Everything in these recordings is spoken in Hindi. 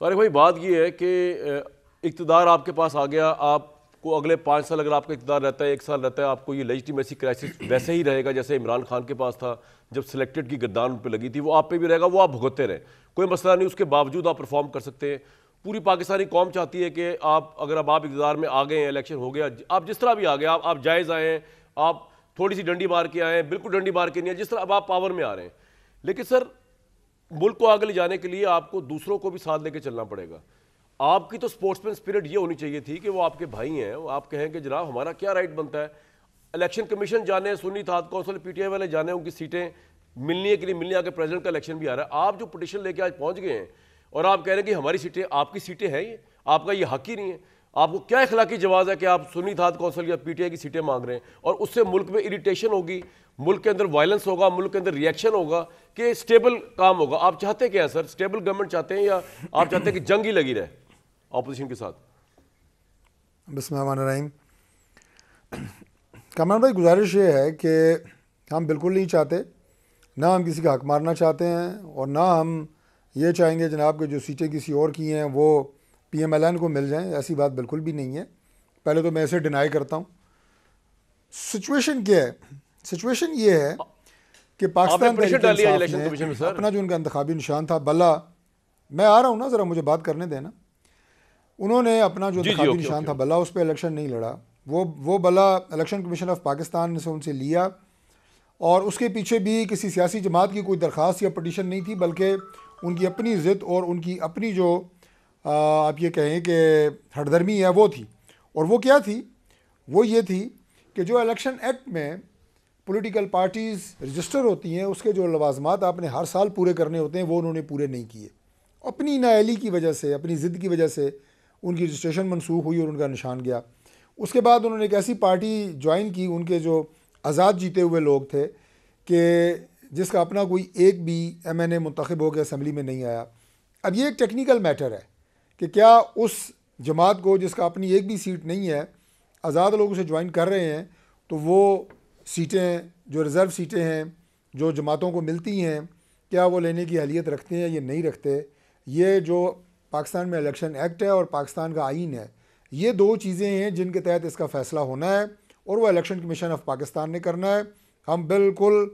तो अरे भाई बात ये है कि इक़्तिदार आपके पास आ गया, आपको अगले 5 साल अगर आपका इक़्तिदार रहता है, 1 साल रहता है, आपको ये लेजिटिमेसी क्राइसिस वैसे ही रहेगा जैसे इमरान खान के पास था जब सिलेक्टेड की गर्दान पे लगी थी, वो आप पे भी रहेगा, वो आप भुगतते रहे, कोई मसला नहीं, उसके बावजूद आप परफॉर्म कर सकते हैं। पूरी पाकिस्तानी कौम चाहती है कि आप अगर अब आप इक़्तिदार में आ गए हैं, इलेक्शन हो गया, आप जिस तरह भी आ गए, आप जायज़ आए हैं, आप थोड़ी सी डंडी मार के आए हैं, बिल्कुल डंडी मार के नहीं है, जिस तरह अब आप पावर में आ रहे हैं, लेकिन सर मुल्क को आगे ले जाने के लिए आपको दूसरों को भी साथ लेके चलना पड़ेगा। आपकी तो स्पोर्ट्समैन स्पिरिट ये होनी चाहिए थी कि वो आपके भाई हैं, वो आप कहें कि जनाब हमारा क्या राइट बनता है, इलेक्शन कमीशन जाने, सुन्नी थात कौंसिल पीटीआई वाले जाने, उनकी सीटें मिलने के लिए मिलने, आगे प्रेसिडेंट का इलेक्शन भी आ रहा है, आप जो पिटीशन लेके आज पहुंच गए हैं और आप कह रहे हैं कि हमारी सीटें, आपकी सीटें हैं, ये आपका ये हक ही नहीं है। आपको क्या इखलाकी जवाब है कि आप सुन्नी थात कौंसिल या पीटीआई की सीटें मांग रहे हैं, और उससे मुल्क में इरिटेशन होगी, मुल्क के अंदर वायलेंस होगा, मुल्क के अंदर रिएक्शन होगा कि स्टेबल काम होगा। आप चाहते क्या है सर, स्टेबल गवर्नमेंट चाहते हैं या आप चाहते हैं कि जंग ही लगी रहे ऑपोजिशन के साथ? बिस्मिल्लाहिर्रहमानिर्रहीम। कमरान भाई, गुजारिश ये है कि हम बिल्कुल नहीं चाहते, ना हम किसी का हक मारना चाहते हैं और ना हम ये चाहेंगे जनाब के जो सीटें किसी और की हैं वो PMLN को मिल जाएं, ऐसी बात बिल्कुल भी नहीं है। पहले तो मैं इसे डिनाई करता हूँ। सिचुएशन क्या है? सिचुएशन ये है कि पाकिस्तान ने अपना जो उनका इंतखाबी निशान था बल्ला, मैं आ रहा हूँ ना, ज़रा मुझे बात करने देना। उन्होंने अपना जो इंतखाबी निशान था बल्ला, उस पर इलेक्शन नहीं लड़ा, वो बल्ला इलेक्शन कमीशन ऑफ पाकिस्तान ने उनसे लिया, और उसके पीछे भी किसी सियासी जमात की कोई दरख्वास्त या पटिशन नहीं थी, बल्कि उनकी अपनी ज़िद और उनकी अपनी जो आप ये कहें कि हरदर्मी है वो थी। और वो क्या थी? वो ये थी कि जो इलेक्शन एक्ट में पॉलिटिकल पार्टीज़ रजिस्टर होती हैं, उसके जो लवाजमात आपने हर साल पूरे करने होते हैं, वो उन्होंने पूरे नहीं किए। अपनी नाअहली की वजह से, अपनी ज़िद की वजह से उनकी रजिस्ट्रेशन मनसूख हुई और उनका निशान गया। उसके बाद उन्होंने एक ऐसी पार्टी ज्वाइन की, उनके जो आज़ाद जीते हुए लोग थे, कि जिसका अपना कोई एक भी MNA मुंतखब होकर असम्बली में नहीं आया। अब ये एक टेक्निकल मैटर है कि क्या उस जमात को जिसका अपनी एक भी सीट नहीं है, आज़ाद लोग उसे ज्वाइन कर रहे हैं, तो वो सीटें जो रिज़र्व सीटें हैं जो जमातों को मिलती हैं, क्या वो लेने की अहलियत रखते हैं या नहीं रखते? ये जो पाकिस्तान में इलेक्शन एक्ट है और पाकिस्तान का आइन है, ये दो चीज़ें हैं जिनके तहत इसका फ़ैसला होना है, और वो इलेक्शन कमीशन ऑफ पाकिस्तान ने करना है। हम बिल्कुल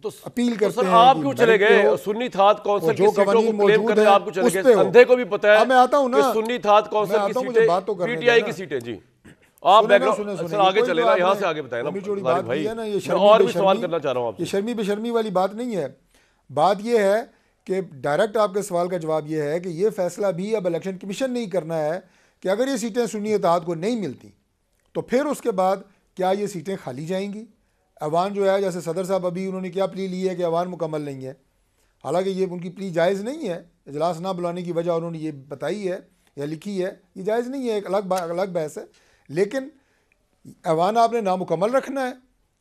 तो अपील करते हैं। आप क्यों चले गए सुन्नी थात कौंसिल की सीटों को क्लेम करने? आप क्यों चले गए? संधे को भी पता है मैं आता हूं ना, सुन्नी थात कौंसिल की सीटें पीटीआई की सीटें। जी आप बैकग्राउंड आगे चले ना, यहाँ से आगे बताए ना भाई, और भी सवाल करना चाह रहा हूँ। ये शर्मी बेशर्मी वाली बात नहीं है। बात ये है कि डायरेक्ट आपके सवाल का जवाब ये है कि ये फैसला भी अब इलेक्शन कमीशन नहीं करना है कि अगर ये सीटें सुन्नी इत्तेहाद को नहीं मिलती तो फिर उसके बाद क्या ये सीटें खाली जाएंगी। अवान जो है, जैसे सदर साहब अभी उन्होंने क्या प्ली ली है कि अवान मुकम्मल नहीं है, हालांकि ये उनकी प्ली जायज़ नहीं है, इजलास ना बुलाने की वजह उन्होंने ये बताई है या लिखी है, ये जायज़ नहीं है, एक अलग बहस है। लेकिन अवान आपने नामुकम्मल रखना है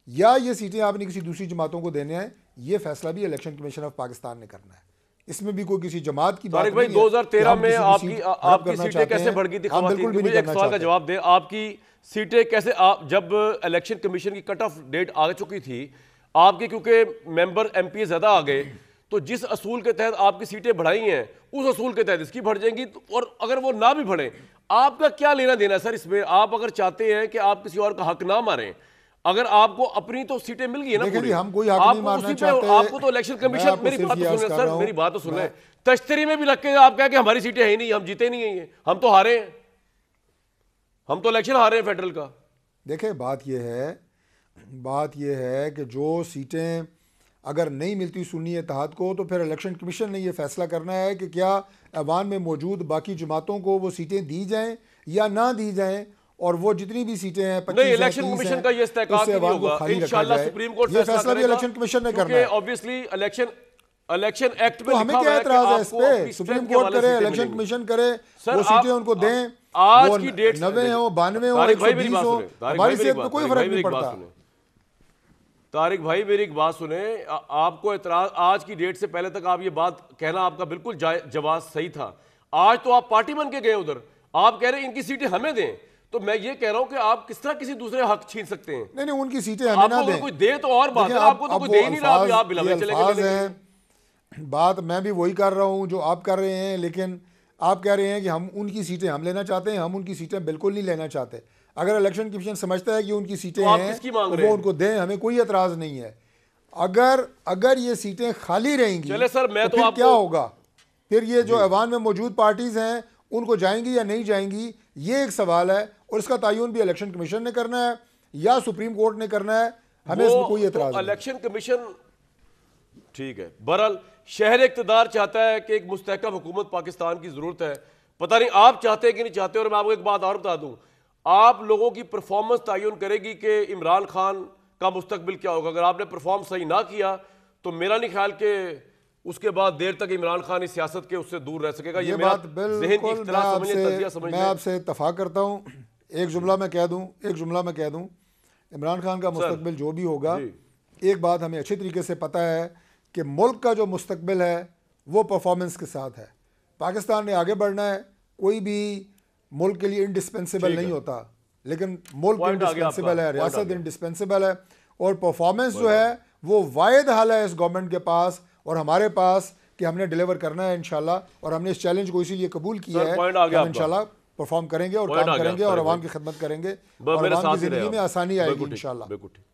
या ये सीटें आपने किसी दूसरी जमातों को देने हैं, ये फैसला भी इलेक्शन कमीशन ऑफ पाकिस्तान ने करना है। इसमें भी कोई किसी जमात की बात नहीं है। 2013 में आपकी सीटें कैसे बढ़ गई थी? मुझे एक सवाल का जवाब दे, आपकी सीटें कैसे, आप जब इलेक्शन कमीशन की कट ऑफ डेट आ चुकी थी आपके, क्योंकि मेंबर MP ज्यादा आ गए, तो जिस असूल के तहत आपकी सीटें बढ़ाई हैं उस असूल के तहत इसकी बढ़ जाएंगी, और अगर वो ना भी बढ़े आपका क्या लेना देना सर इसमें? आप अगर चाहते हैं कि आप किसी और का हक ना मारें, अगर आपको अपनी तो सीटें मिल गई है ना पूरी, हम कोई हक नहीं मारना चाहते। आपको तो इलेक्शन कमीशन, मेरी बात तो सुने सर, मेरी बात तो सुने, तश्तरी में भी रख के आप कहें कि हमारी सीटें है ही नहीं, हम जीते नहीं है, हम तो हारे हैं, हम तो इलेक्शन हारे हैं फेडरल का। देखें बात यह है कि जो सीटें अगर नहीं मिलती सुन्नी इत्तेहाद को, तो फिर इलेक्शन कमीशन ने यह फैसला करना है कि क्या अवान में मौजूद बाकी जमातों को वो सीटें दी जाएं या ना दी जाएं, और वो जितनी भी सीटें हैं नहीं, इलेक्शन कमीशन का ये इस्तेहकाक नहीं होगा, इंशाल्लाह सुप्रीम कोर्ट फैसला भी इलेक्शन कमीशन ने करना है। ऑब्वियसली इलेक्शन एक्ट में तो हमें क्या एतराज है इस पे? सुप्रीम कोर्ट करे, इलेक्शन कमीशन करे, वो सीटें उनको दें, आज की डेट 90 हो, 92 हो, 120 हो, हमारी सेहत में कोई फर्क नहीं पड़ता। तारिक भाई मेरी एक बात सुने, आपको एतराज, आज की डेट से पहले तक आप ये बात कहना आपका बिल्कुल जवाब सही था। आज तो आप पार्टी बन के गए उधर, आप कह रहे हैं इनकी सीटें हमें दें, तो मैं ये कह रहा हूं कि आप किस तरह किसी दूसरे हक छीन सकते हैं? नहीं, उनकी सीटें हमें ना दें, कोई दे तो और बात है, आपको तो कोई दे ही नहीं रहा, आप बिलावे चले गए। बात मैं भी वही कर रहा हूं जो आप कर रहे हैं, लेकिन आप कह रहे हैं कि हम उनकी सीटें हम लेना चाहते हैं, हम उनकी सीटें बिल्कुल नहीं लेना चाहते। अगर इलेक्शन कमीशन समझता है कि उनकी सीटें तो आप हैं किसकी मांग तो रहे वो हैं? उनको दें, हमें कोई एतराज़ नहीं है। अगर ये सीटें खाली रहेंगी चले सर, मैं तो फिर आपको क्या होगा? फिर ये जो ऐवान में मौजूद पार्टीज हैं उनको जाएंगी या नहीं जाएंगी, ये एक सवाल है, और इसका तयन भी इलेक्शन कमीशन ने करना है या सुप्रीम कोर्ट ने करना है। हमें इसमें कोई एतराज़ नहीं। इलेक्शन कमीशन ठीक है। बहरहाल शहर इक़्तिदार चाहता है कि एक मुस्तहकम हुकूमत पाकिस्तान की जरूरत है। पता नहीं आप चाहते हैं कि नहीं चाहते। और मैं आपको एक बात और बता दूं, आप लोगों की परफॉर्मेंस तयन करेगी कि इमरान खान का मुस्तकबिल क्या होगा। अगर आपने परफॉर्म सही ना किया तो मेरा नहीं ख्याल कि उसके बाद देर तक इमरान खान इस सियासत के उससे दूर रह सकेगा। ये मेरा बात ज़हन की बिल्कुल इख्तिलाफ समझ लें, तजिया समझ मैं लें। आपसे इत्तफाक करता हूँ। एक जुमला मैं कह दूँ, इमरान खान का मुस्तकबिल जो भी होगा, एक बात हमें अच्छे तरीके से पता है कि मुल्क का जो मुस्तकबिल है वो परफॉर्मेंस के साथ है। पाकिस्तान ने आगे बढ़ना है, कोई भी मुल्क के लिए इंडिस्पेंसिबल नहीं होता, लेकिन मुल्क पॉइंट आ गया इंडिस्पेंसिबल आपका, है, पॉइंट आ रियासत गया। इंडिस्पेंसिबल है, और परफॉर्मेंस जो है वो वाहिद हल है इस गवर्नमेंट के पास और हमारे पास कि हमने डिलीवर करना है इंशाल्लाह। और हमने इस चैलेंज को इसीलिए कबूल किया सर, है पॉइंट आ कि गया हम आपका। इंशाल्लाह परफॉर्म करेंगे और पॉइंट काम आ गया करेंगे और तारिक अवाम भाई। की खिदमत करेंगे मेरे और अवाम साथ की ही रहे ज़िंदगी में आप। आसानी आएगी बिल्कुल ठीक, इंशाल्लाह। बिल्कुल ठीक।